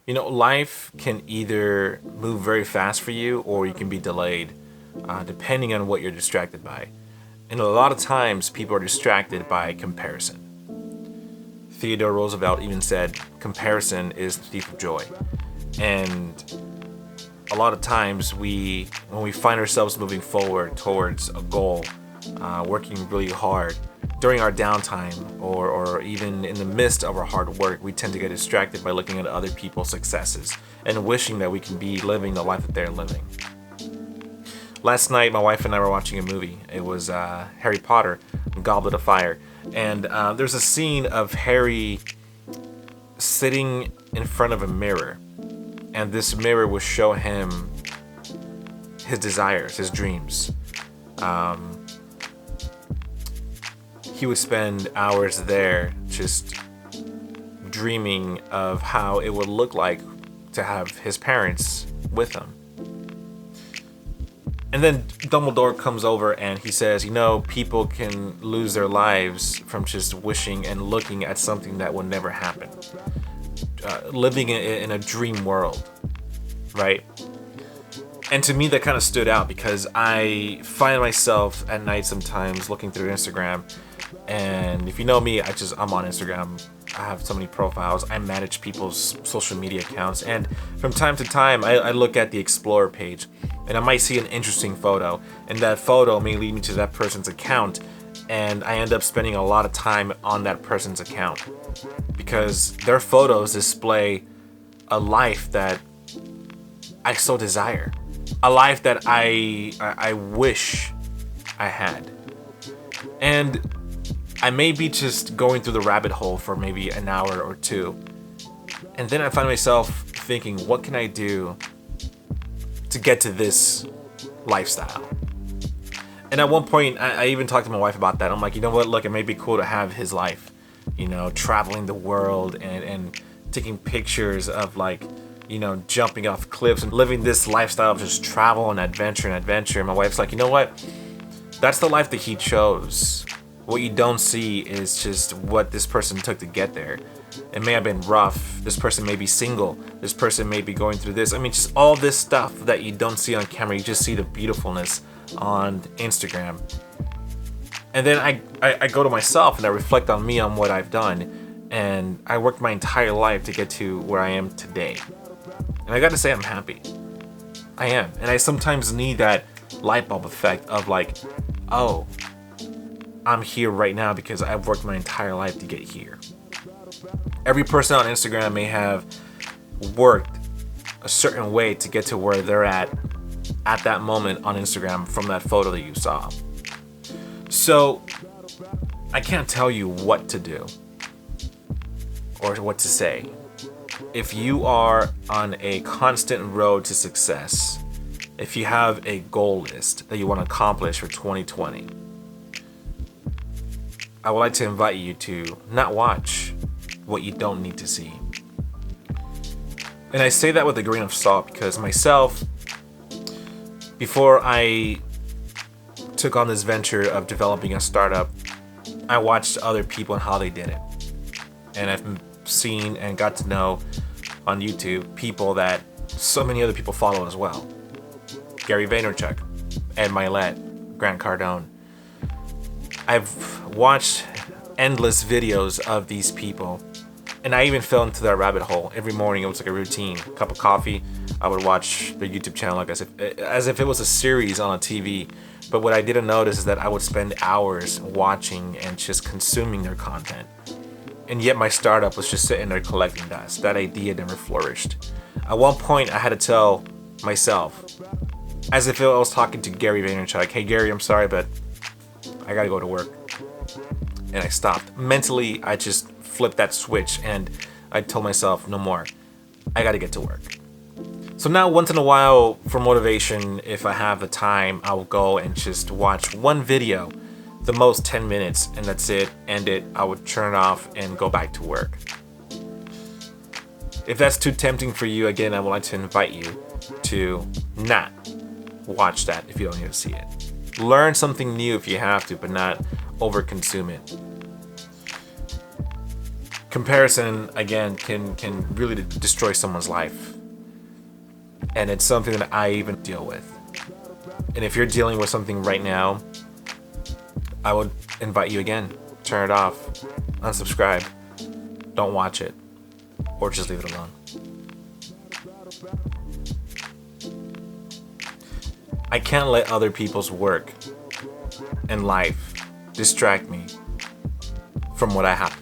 Life can either move very fast for you or you can be delayed, depending on what you're distracted by. And a lot of times, people are distracted by comparison. Theodore Roosevelt even said, comparison is the thief of joy. And a lot of times, when we find ourselves moving forward towards a goal, working really hard, during our downtime or even in the midst of our hard work, we tend to get distracted by looking at other people's successes and wishing that we can be living the life that they're living. Last night, my wife and I were watching a movie. It was Harry Potter, Goblet of Fire. And there's a scene of Harry sitting in front of a mirror. And this mirror will show him his desires, his dreams. He would spend hours there just dreaming of how it would look like to have his parents with him. And then Dumbledore comes over and he says, people can lose their lives from just wishing and looking at something that will never happen. Living in a dream world, right? And to me, that kind of stood out because I find myself at night sometimes looking through Instagram. And if you know me, I'm on Instagram. I have so many profiles. I manage people's social media accounts. And from time to time, I look at the Explorer page and I might see an interesting photo. And that photo may lead me to that person's account. And I end up spending a lot of time on that person's account because their photos display a life that I so desire. A life that I wish I had. And I may be just going through the rabbit hole for maybe an hour or two. And then I find myself thinking, what can I do to get to this lifestyle? And at one point, I even talked to my wife about that. I'm like, you know what? Look, it may be cool to have his life, traveling the world and taking pictures of jumping off cliffs and living this lifestyle of just travel and adventure. And my wife's like, you know what? That's the life that he chose. What you don't see is just what this person took to get there. It may have been rough. This person may be single. This person may be going through this. I mean, just all this stuff that you don't see on camera. You just see the beautifulness on Instagram. And then I go to myself and I reflect on me, on what I've done. And I worked my entire life to get to where I am today. And I gotta say, I'm happy. I am. And I sometimes need that light bulb effect of oh, I'm here right now because I've worked my entire life to get here. Every person on Instagram may have worked a certain way to get to where they're at that moment on Instagram from that photo that you saw. So I can't tell you what to do or what to say. If you are on a constant road to success, if you have a goal list that you want to accomplish for 2020, I would like to invite you to not watch what you don't need to see. And I say that with a grain of salt because myself, before I took on this venture of developing a startup, I watched other people and how they did it. And I've seen and got to know on YouTube people that so many other people follow as well. Gary Vaynerchuk, Ed Mylett, Grant Cardone. I've watched endless videos of these people, and I even fell into that rabbit hole. Every morning it was like a routine. Cup of coffee, I would watch their YouTube channel as if it was a series on a TV. But what I didn't notice is that I would spend hours watching and just consuming their content. And yet my startup was just sitting there collecting dust. That idea never flourished. At one point I had to tell myself, as if I was talking to Gary Vaynerchuk, hey Gary, I'm sorry, but I gotta go to work. And I stopped. Mentally, I just flipped that switch and I told myself, no more. I gotta get to work. So now once in a while, for motivation, if I have the time, I'll go and just watch one video, the most 10 minutes, and that's it, end it. I would turn it off and go back to work. If that's too tempting for you, again, I would like to invite you to not watch that if you don't need to see it. Learn something new if you have to, but not overconsume it. Comparison again can really destroy someone's life, and it's something that I even deal with. And if you're dealing with something right now, I would invite you again, turn it off, unsubscribe, don't watch it, or just leave it alone. I can't let other people's work and life distract me from what I have